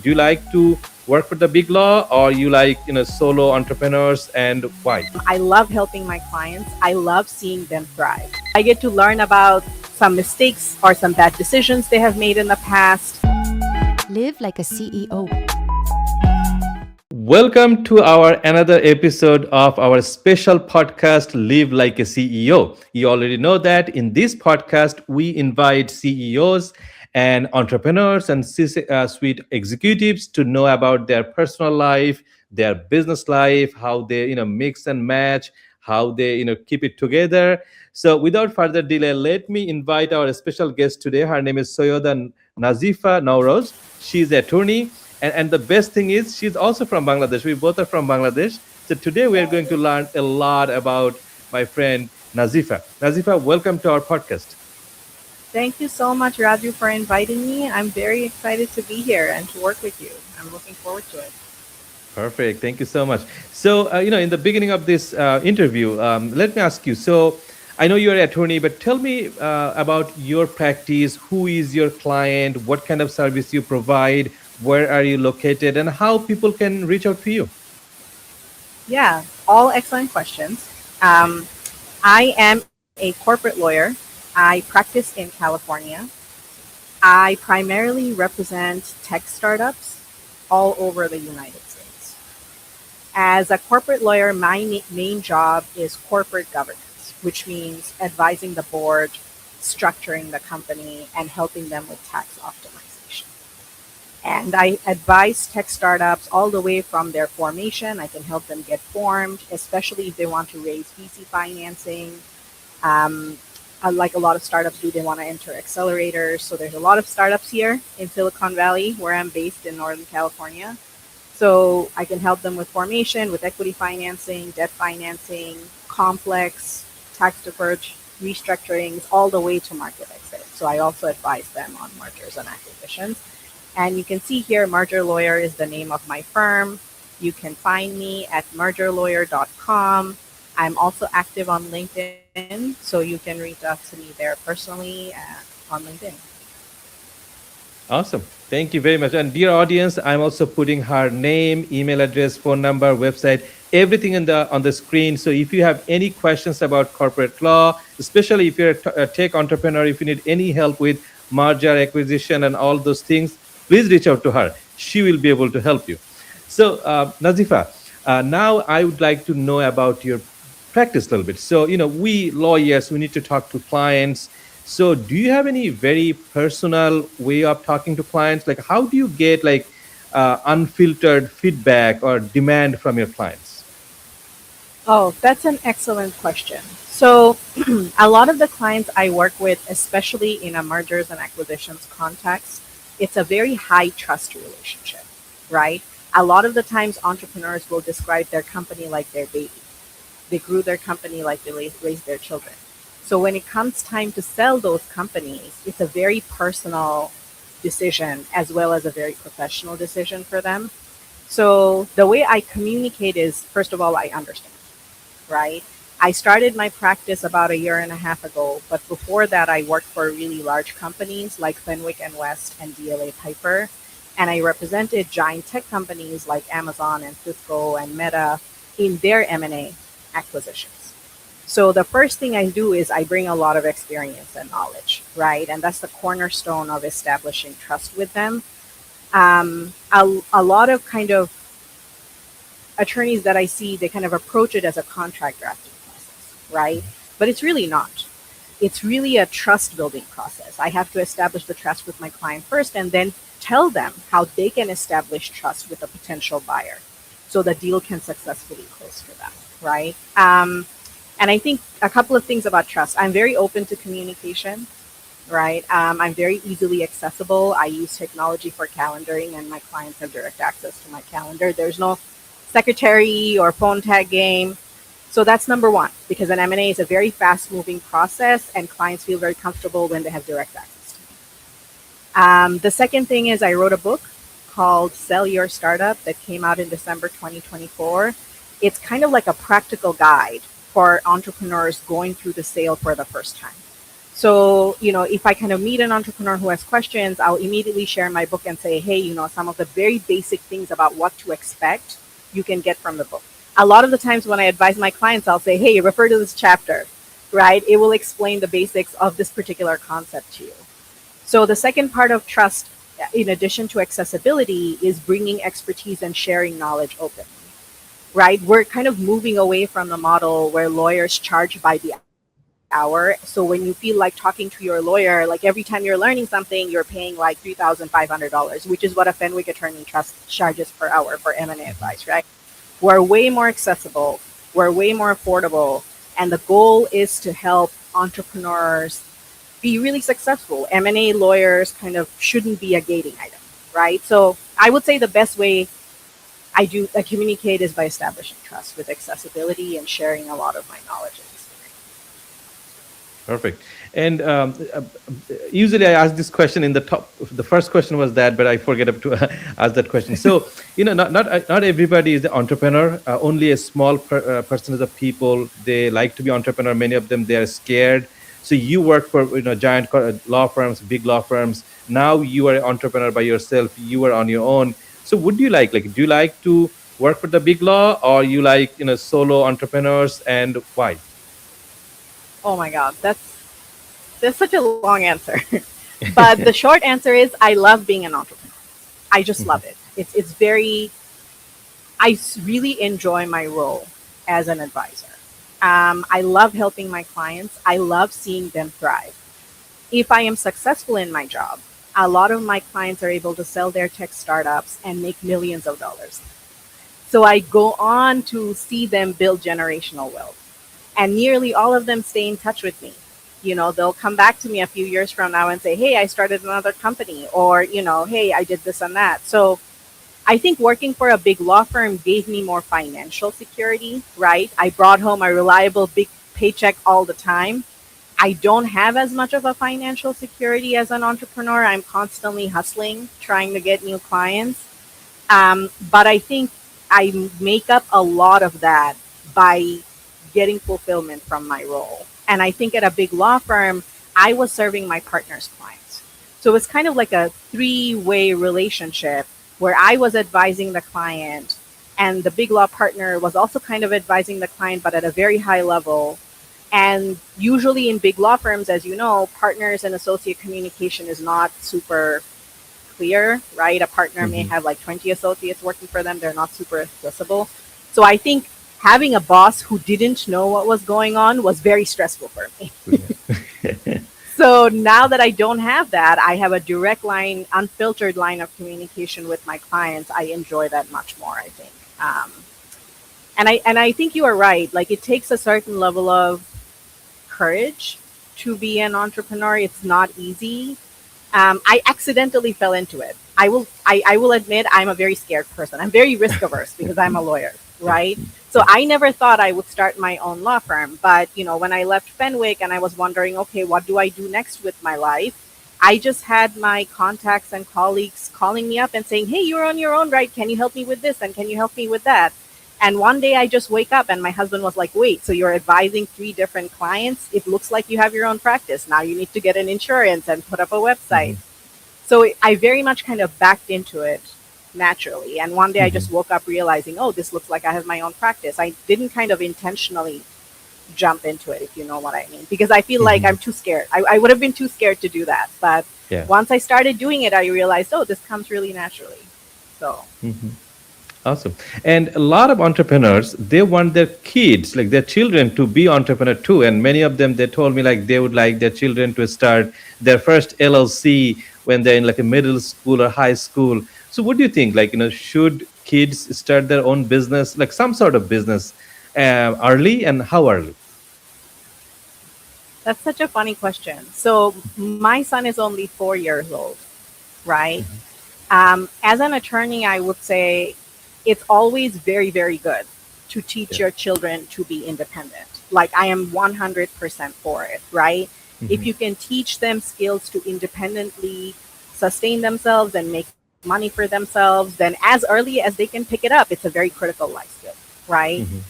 Do you like to work for the big law, or you like solo entrepreneurs, and why? I love helping my clients. I love seeing them thrive. I get to learn about some mistakes or some bad decisions they have made in the past. Live like a CEO. Welcome to our another episode of our special podcast, Live Like a CEO. You already know that in this podcast, we invite CEOs and entrepreneurs and suite executives to know about their personal life, their business life, how they mix and match, how they keep it together. So without further delay, let me invite our special guest today. Her name is Syeda Nazifa Nawroj. She's an attorney, and the best thing is she's also from Bangladesh. We both are from Bangladesh. So today we are going to learn a lot about my friend Nazifa. Nazifa, welcome to our podcast. Thank you so much, Raju, for inviting me. I'm very excited to be here and to work with you. I'm looking forward to it. Perfect. Thank you so much. So, in the beginning of this interview, let me ask you. So, I know you're an attorney, but tell me about your practice. Who is your client? What kind of service you provide? Where are you located? And how people can reach out to you? Yeah, all excellent questions. Um, I am a corporate lawyer. I practice in California. I primarily represent tech startups all over the United States. As a corporate lawyer, my main job is corporate governance, which means advising the board, structuring the company, and helping them with tax optimization. And I advise tech startups all the way from their formation. I can help them get formed, especially if they want to raise VC financing. Um, like a lot of startups do, they want to enter accelerators. So there's a lot of startups here in Silicon Valley, where I'm based in Northern California. So I can help them with formation, with equity financing, debt financing, complex tax deferred restructurings, all the way to market exit. So I also advise them on mergers and acquisitions. And you can see here, Merger Lawyer is the name of my firm. You can find me at mergerlawyer.com. I'm also active on LinkedIn, so you can reach out to me there personally on LinkedIn. Awesome. Thank you very much. And dear audience, I'm also putting her name, email address, phone number, website, everything in the on the screen. So if you have any questions about corporate law, especially if you're a tech entrepreneur, if you need any help with merger, acquisition, and all those things, please reach out to her. She will be able to help you. So, Nazifa, now I would like to know about your practice a little bit. So, we lawyers, we need to talk to clients. So, do you have any very personal way of talking to clients? Like, how do you get unfiltered feedback or demand from your clients? Oh, that's an excellent question. So, a lot of the clients I work with, especially in a mergers and acquisitions context, it's a very high trust relationship, right? A lot of the times, entrepreneurs will describe their company like their baby. They grew their company like they raised their children. So, when it comes time to sell those companies, it's a very personal decision as well as a very professional decision for them. So, the way I communicate is, first of all, I understand, right? I started my practice about a year and a half ago, but before that, I worked for really large companies like Fenwick and West and DLA Piper, and I represented giant tech companies like Amazon and Cisco and Meta in their M&A acquisitions. So the first thing I do is I bring a lot of experience and knowledge, right? And that's the cornerstone of establishing trust with them. A lot of kind of attorneys that I see, they kind of approach it as a contract drafting process, right? But it's really not. It's really a trust building process. I have to establish the trust with my client first and then tell them how they can establish trust with a potential buyer so the deal can successfully close for them, right? And I think a couple of things about trust. I'm very open to communication, right? I'm very easily accessible. I use technology for calendaring, and my clients have direct access to my calendar. There's no secretary or phone tag game. So that's number one, because an M&A is a very fast moving process and clients feel very comfortable when they have direct access to me. The second thing is I wrote a book called Sell Your Startup that came out in December 2024. It's kind of like a practical guide for entrepreneurs going through the sale for the first time. So, if I kind of meet an entrepreneur who has questions, I'll immediately share my book and say, hey, some of the very basic things about what to expect you can get from the book. A lot of the times when I advise my clients, I'll say, hey, refer to this chapter, right? It will explain the basics of this particular concept to you. So, the second part of trust, in addition to accessibility, is bringing expertise and sharing knowledge openly, right? We're kind of moving away from the model where lawyers charge by the hour. So when you feel like talking to your lawyer, like every time you're learning something, you're paying like $3,500, which is what a Fenwick attorney trust charges per hour for M&A advice, right? We're way more accessible, we're way more affordable, and the goal is to help entrepreneurs be really successful. M&A lawyers kind of shouldn't be a gating item, right? So I would say the best way I communicate is by establishing trust with accessibility and sharing a lot of my knowledge and experience. Perfect. And usually I ask this question in the top. The first question was that, but I forget to ask that question. So, not everybody is the entrepreneur. Only a small percentage of people, they like to be entrepreneur. Many of them, they are scared. So you work for giant law firms, big law firms. Now you are an entrepreneur by yourself. You are on your own. So would you like do you like to work for the big law, or you like solo entrepreneurs, and why? Oh my God, that's such a long answer. But the short answer is I love being an entrepreneur. I just love it. It's very really enjoy my role as an advisor. I love helping my clients. I love seeing them thrive. If I am successful in my job, a lot of my clients are able to sell their tech startups and make millions of dollars. So I go on to see them build generational wealth. And nearly all of them stay in touch with me. They'll come back to me a few years from now and say, hey, I started another company, or, hey, I did this and that. So I think working for a big law firm gave me more financial security, right? I brought home a reliable big paycheck all the time. I don't have as much of a financial security as an entrepreneur. I'm constantly hustling, trying to get new clients. But I think I make up a lot of that by getting fulfillment from my role. And I think at a big law firm, I was serving my partner's clients. So it's kind of like a three-way relationship where I was advising the client, and the big law partner was also kind of advising the client, but at a very high level. And usually in big law firms, as you know, partners and associate communication is not super clear, right? A partner may Hmm. have like 20 associates working for them. They're not super accessible. So I think having a boss who didn't know what was going on was very stressful for me. So now that I don't have that, I have a direct line, unfiltered line of communication with my clients. I enjoy that much more, I think. And I think you are right. Like it takes a certain level of courage to be an entrepreneur. It's not easy. I accidentally fell into it. I will admit I'm a very scared person. I'm very risk averse because I'm a lawyer, right? So Yeah. I never thought I would start my own law firm. But when I left Fenwick and I was wondering, okay, what do I do next with my life? I just had my contacts and colleagues calling me up and saying, hey, you're on your own, right? Can you help me with this? And can you help me with that? And one day I just wake up and my husband was like, wait, so you're advising three different clients? It looks like you have your own practice. Now you need to get an insurance and put up a website. Hmm. So I very much kind of backed into it naturally. And one day I just Hmm. woke up realizing, oh, this looks like I have my own practice. I didn't kind of intentionally jump into it, if you know what I mean, because I feel like Hmm. I'm too scared. I would have been too scared to do that. But Yeah. once I started doing it, I realized, oh, this comes really naturally. So, Hmm. Awesome. And a lot of entrepreneurs, they want their kids, like their children, to be entrepreneur too. And many of them, they told me like they would like their children to start their first LLC when they're in like a middle school or high school. So what do you think? Like, should kids start their own business, like some sort of business, early, and how early? that's such a funny question. So, my son is only 4 years old, right? Mhm. As an attorney, I would say it's always very, very good to teach Yeah. your children to be independent. Like, I am 100% for it, right? If Hmm. you can teach them skills to independently sustain themselves and make money for themselves, then as early as they can pick it up, it's a very critical life skill, right? Hmm.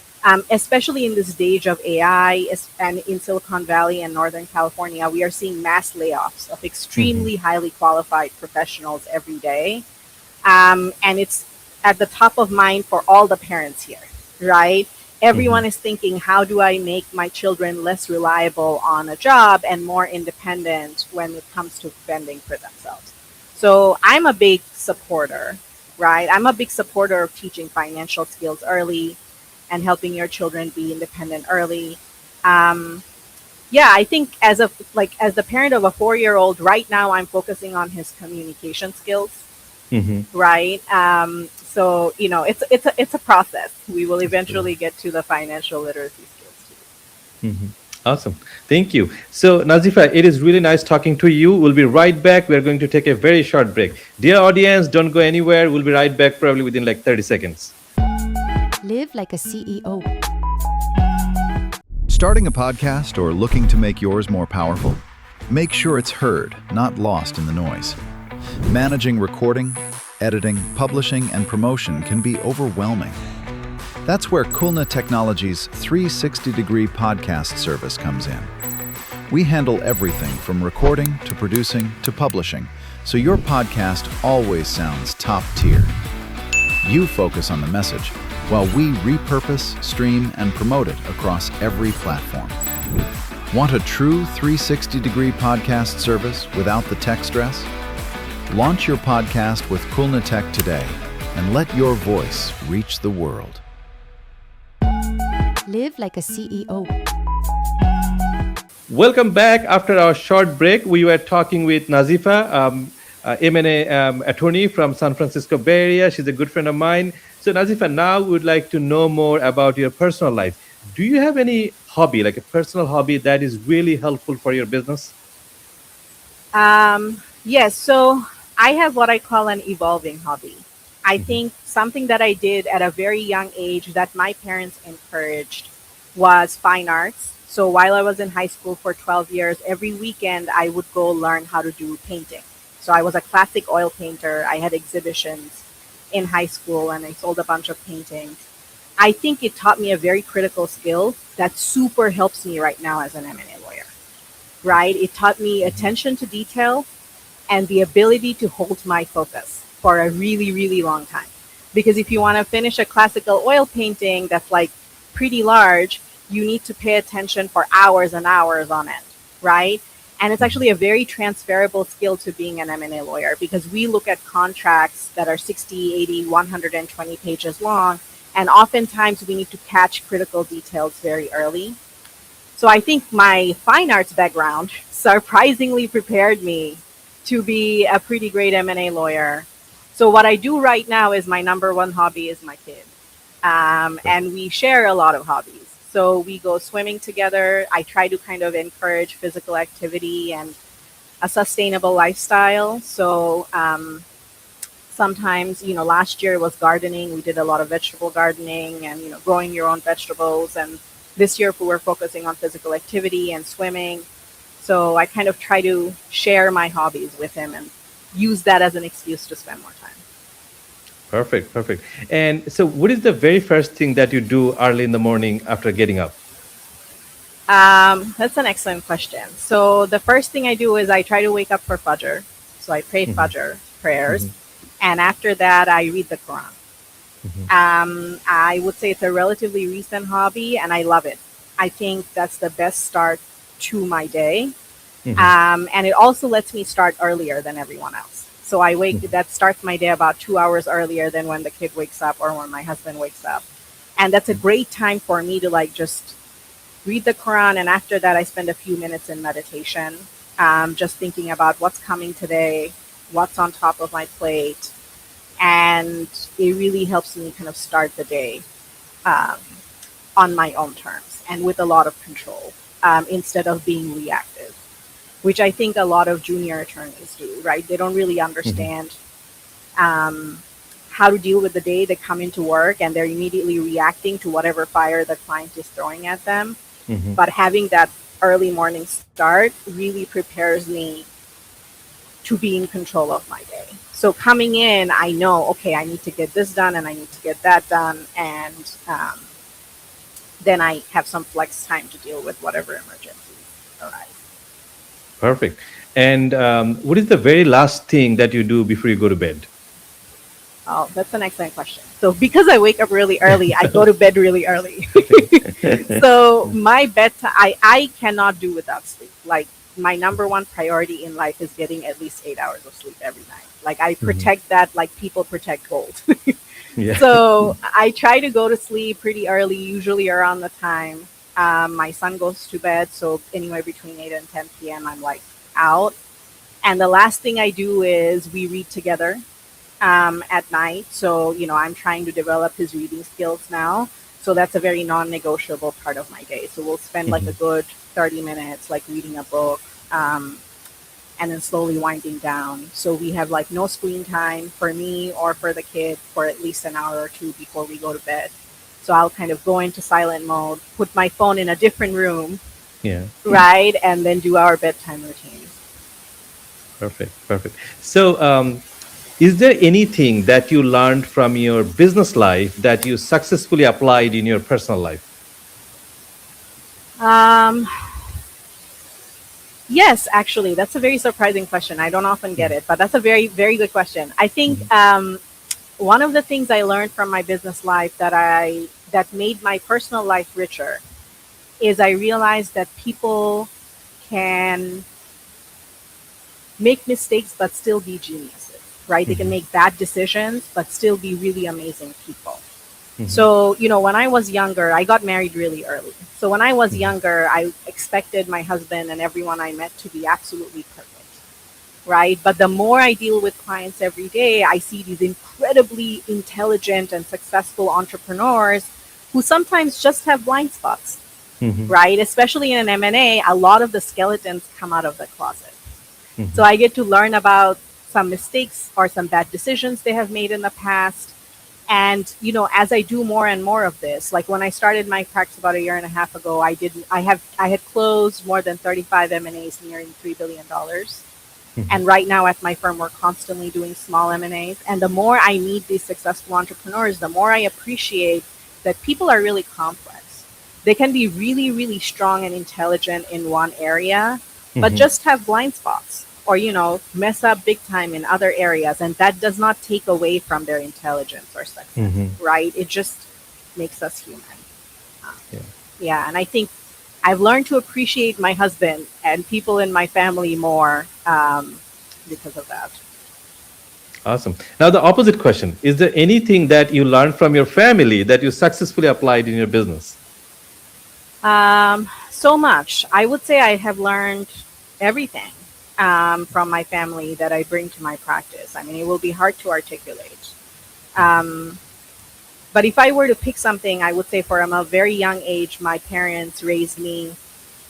Especially in this age of AI and in Silicon Valley and Northern California, we are seeing mass layoffs of extremely highly qualified professionals every day. And it's at the top of mind for all the parents here, right? Everyone is thinking, how do I make my children less reliable on a job and more independent when it comes to fending for themselves? So I'm a big supporter, right? I'm a big supporter of teaching financial skills early and helping your children be independent early. Um, yeah, I think as the parent of a 4-year-old right now, I'm focusing on his communication skills, Hmm. right? So it's a process. We will eventually get to the financial literacy skills too. Hmm. Awesome. Thank you. So, Nazifa, it is really nice talking to you. We'll be right back. We're going to take a very short break. Dear audience, don't go anywhere. We'll be right back probably within like 30 seconds. Live like a CEO. Starting a podcast or looking to make yours more powerful? Make sure it's heard, not lost in the noise. Managing recording, editing, publishing, and promotion can be overwhelming. That's where Kulna Technologies' 360-degree podcast service comes in. We handle everything from recording to producing to publishing, so your podcast always sounds top tier. You focus on the message, while we repurpose, stream, and promote it across every platform. Want a true 360-degree podcast service without the tech stress? Launch your podcast with Kulna Tech today and let your voice reach the world. Live like a CEO. Welcome back. After our short break, we were talking with Nazifa, M&A attorney from San Francisco Bay Area. She's a good friend of mine. So, Nazifa, now we would like to know more about your personal life. Do you have any hobby, like a personal hobby that is really helpful for your business? Yes, so I have what I call an evolving hobby. I think something that I did at a very young age that my parents encouraged was fine arts. So while I was in high school for 12 years, every weekend I would go learn how to do painting. So I was a classic oil painter. I had exhibitions in high school and I sold a bunch of paintings. I think it taught me a very critical skill that super helps me right now as an M&A lawyer, right? It taught me attention to detail and the ability to hold my focus for a really, really long time. Because if you want to finish a classical oil painting that's like pretty large, you need to pay attention for hours and hours on end, right? And it's actually a very transferable skill to being an M&A lawyer because we look at contracts that are 60, 80, 120 pages long, and oftentimes we need to catch critical details very early. So I think my fine arts background surprisingly prepared me to be a pretty great M&A lawyer. So what I do right now is my number one hobby is my kid. And we share a lot of hobbies. So we go swimming together. I try to kind of encourage physical activity and a sustainable lifestyle. So sometimes, last year was gardening. We did a lot of vegetable gardening and, growing your own vegetables. And this year we're focusing on physical activity and swimming. So I kind of try to share my hobbies with him and use that as an excuse to spend more time. Perfect, perfect. And so, what is the very first thing that you do early in the morning after getting up? That's an excellent question. So the first thing I do is I try to wake up for Fajr. So I pray Fajr prayers. And after that, I read the Quran. I would say it's a relatively recent hobby and I love it. I think that's the best start to my day. And it also lets me start earlier than everyone else. So that starts my day about 2 hours earlier than when the kid wakes up or when my husband wakes up. And that's a great time for me to just read the Quran. And after that, I spend a few minutes in meditation, just thinking about what's coming today, what's on top of my plate. And it really helps me kind of start the day on my own terms and with a lot of control instead of being reactive, which I think a lot of junior attorneys do, right? They don't really understand how to deal with the day. They come into work and they're immediately reacting to whatever fire the client is throwing at them. But having that early morning start really prepares me to be in control of my day. So coming in, I know, okay, I need to get this done and I need to get that done. And then I have some flex time to deal with whatever emergencies arise. Perfect. And what is the very last thing that you do before you go to bed? Oh, that's an excellent question. So because I wake up really early, I go to bed really early. So my bedtime, I cannot do without sleep. Like my number one priority in life is getting at least 8 hours of sleep every night. Like I Mhm. protect that like people protect gold. Yeah. So I try to go to sleep pretty early, usually around the time my son goes to bed. So anywhere between 8 and 10 p.m., I'm like out. And the last thing I do is we read together at night. So, I'm trying to develop his reading skills now. So that's a very non-negotiable part of my day. So we'll spend like a Mhm. good 30 minutes like reading a book, and then slowly winding down. So we have like no screen time for me or for the kid for at least an hour or two before we go to bed. So I'll kind of go into silent mode, put my phone in a different room, Yeah. right, and then do our bedtime routine. Perfect. Perfect. So, is there anything that you learned from your business life that you successfully applied in your personal life? Um, Yes, actually, that's a very surprising question. I don't often get it, but that's a very, very good question. I think Mhm. one of the things I learned from my business life that made my personal life richer is I realized that people can make mistakes but still be geniuses, right? They can Mhm. make bad decisions but still be really amazing people. Mhm. So, when I was younger, I got married really early. So, when I was Mhm. younger, I expected my husband and everyone I met to be absolutely perfect, right? But the more I deal with clients every day, I see these incredibly intelligent and successful entrepreneurs who sometimes just have blind spots, Mhm. right? Especially in an M&A, a lot of the skeletons come out of the closet. So Mhm. I get to learn about some mistakes or some bad decisions they have made in the past. And as I do more and more of this, like when I started my practice about a year and a half ago, I had closed more than 35 M&As nearing $3 billion. Mhm. And right now at my firm, we're constantly doing small M&As. And the more I meet these successful entrepreneurs, the more I appreciate that people are really complex. They can be really, really strong and intelligent in one area, but Mhm. just have blind spots or, mess up big time in other areas. And that does not take away from their intelligence or success, Mhm. right? It just makes us human. Um, Yeah. yeah, and I think I've learned to appreciate my husband and people in my family more because of that. Awesome. Now, the opposite question: is there anything that you learned from your family that you successfully applied in your business? So much. I would say I have learned everything from my family that I bring to my practice. I mean, it will be hard to articulate. Um, but if I were to pick something, I would say from a very young age, my parents raised me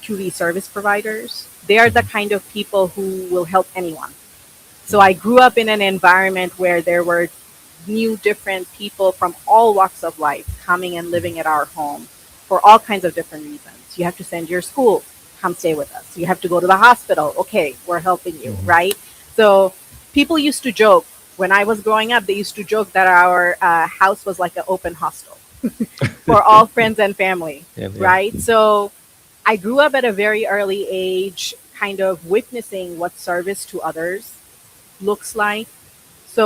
to be service providers. They are the Mhm. kind of people who will help anyone. So Yeah. I grew up in an environment where there were new, different people from all walks of life coming and Mhm. living at our home for all kinds of different reasons. You have to send your school, come stay with us. You have to go to the hospital, okay, we're helping you, Mhm. right? So people used to joke when I was growing up, they used to joke that our house was like an open hostel for all friends and family, Yeah. Yeah. right? So I grew up at a very early age, kind of witnessing what service to others looks like. So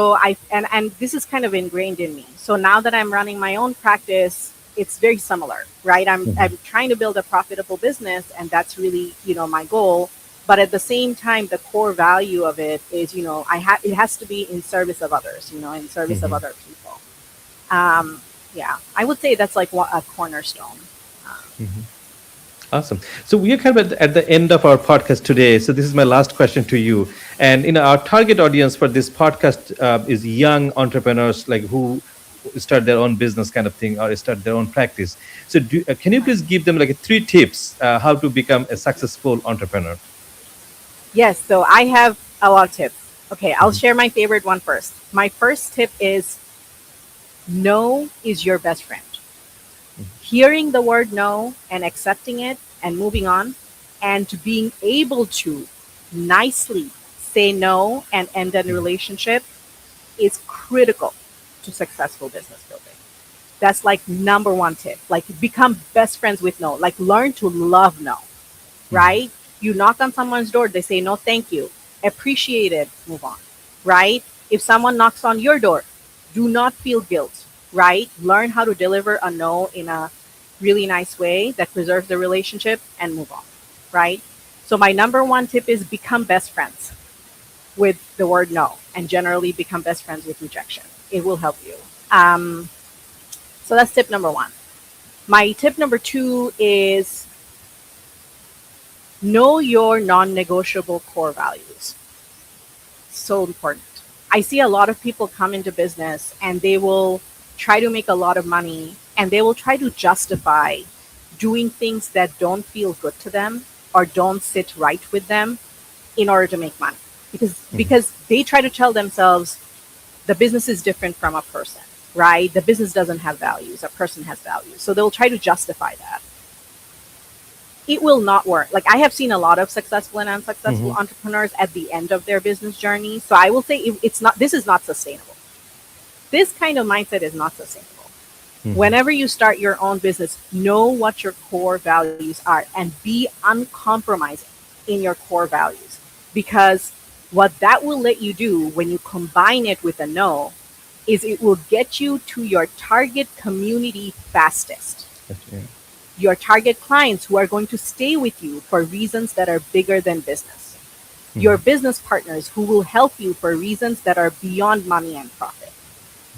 and this is kind of ingrained in me. So now that I'm running my own practice, it's very similar, right? Mhm. I'm trying to build a profitable business, and that's really my goal. But at the same time, the core value of it is it has to be in service of others, in service of Mhm. other people. Um, yeah, I would say that's like a cornerstone. Um, Mhm. Awesome. So we are kind of at the end of our podcast today. So this is my last question to you. And our target audience for this podcast is young entrepreneurs, like who start their own business, kind of thing, or start their own practice. So can you please give them like three tips how to become a successful entrepreneur? yes, so I have a lot of tips. Okay, I'll Mhm. share my favorite one first. My first tip is no is your best friend. Hearing the word no and accepting it and moving on, and to being able to nicely say no and end a Mhm. relationship is critical to successful business building. That's like number one tip. Like become best friends with no. Like learn to love no, right? You knock on someone's door, they say no, thank you. Appreciate it, move on, right? If someone knocks on your door, do not feel guilt, right? Learn how to deliver a no in a really nice way that preserves the relationship and move on, right? So my number one tip is become best friends with the word no, and generally become best friends with rejection. It will help you. So that's tip number one. My tip number two is know your non-negotiable core values. So important. I see a lot of people come into business and they will try to make a lot of money and they will try to justify doing things that don't feel good to them or don't sit right with them in order to make money. Because they try to tell themselves the business is different from a person, right? The business doesn't have values, a person has values. So they'll try to justify that. It will not work. Like I have seen a lot of successful and unsuccessful entrepreneurs at the end of their business journey. So I will say this is not sustainable. This kind of mindset is not sustainable. Whenever you start your own business, know what your core values are and be uncompromising in your core values. Because what that will let you do when you combine it with a no is it will get you to your target community fastest. Yeah. Your target clients who are going to stay with you for reasons that are bigger than business. Your business partners who will help you for reasons that are beyond money and profit,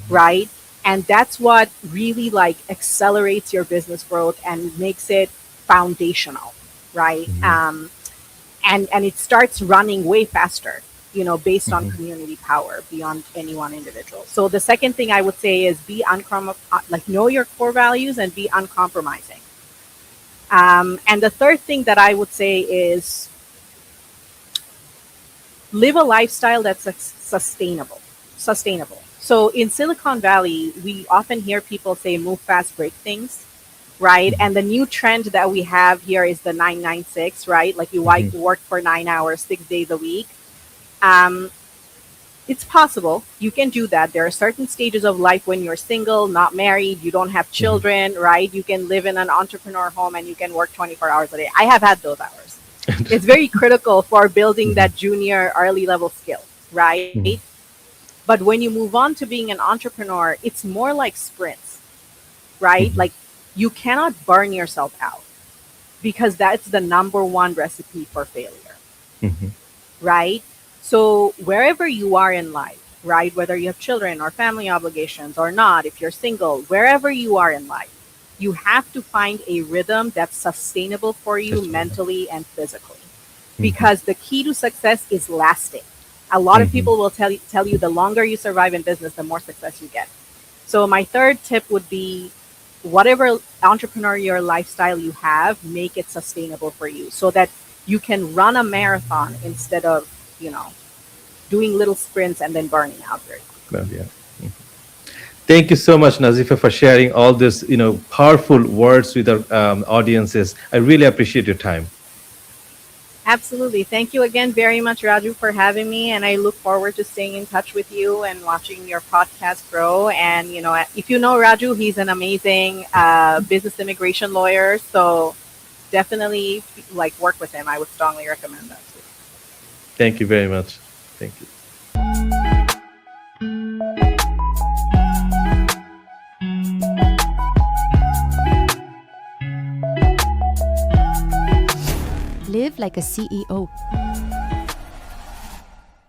right? And that's what really like accelerates your business growth and makes it foundational, right? And it starts running way faster, based on community power beyond any one individual. So the second thing I would say is know your core values and be uncompromising. And the third thing that I would say is live a lifestyle that's sustainable. So in Silicon Valley, we often hear people say move fast, break things, right? And the new trend that we have here is the 996, right? Like you work for 9 hours, 6 days a week. It's possible. You can do that. There are certain stages of life when you're single, not married, you don't have children, right? You can live in an entrepreneur home and you can work 24 hours a day. I have had those hours. It's very critical for building that junior early level skill, right? But when you move on to being an entrepreneur, it's more like sprints, right? Like you cannot burn yourself out because that's the number one recipe for failure, right? So wherever you are in life, right, whether you have children or family obligations or not, if you're single, wherever you are in life, you have to find a rhythm that's sustainable for you mentally and physically. Because the key to success is lasting. A lot of people will tell you the longer you survive in business, the more success you get. So my third tip would be whatever entrepreneurial lifestyle you have, make it sustainable for you so that you can run a marathon instead of doing little sprints and then burning out very quickly. Well, yeah. Thank you so much, Nazifa, for sharing all this, powerful words with our audiences. I really appreciate your time. Absolutely. Thank you again very much, Raju, for having me. And I look forward to staying in touch with you and watching your podcast grow. And, if you know Raju, he's an amazing business immigration lawyer. So definitely work with him. I would strongly recommend that too. Thank you very much. Thank you. Live like a CEO.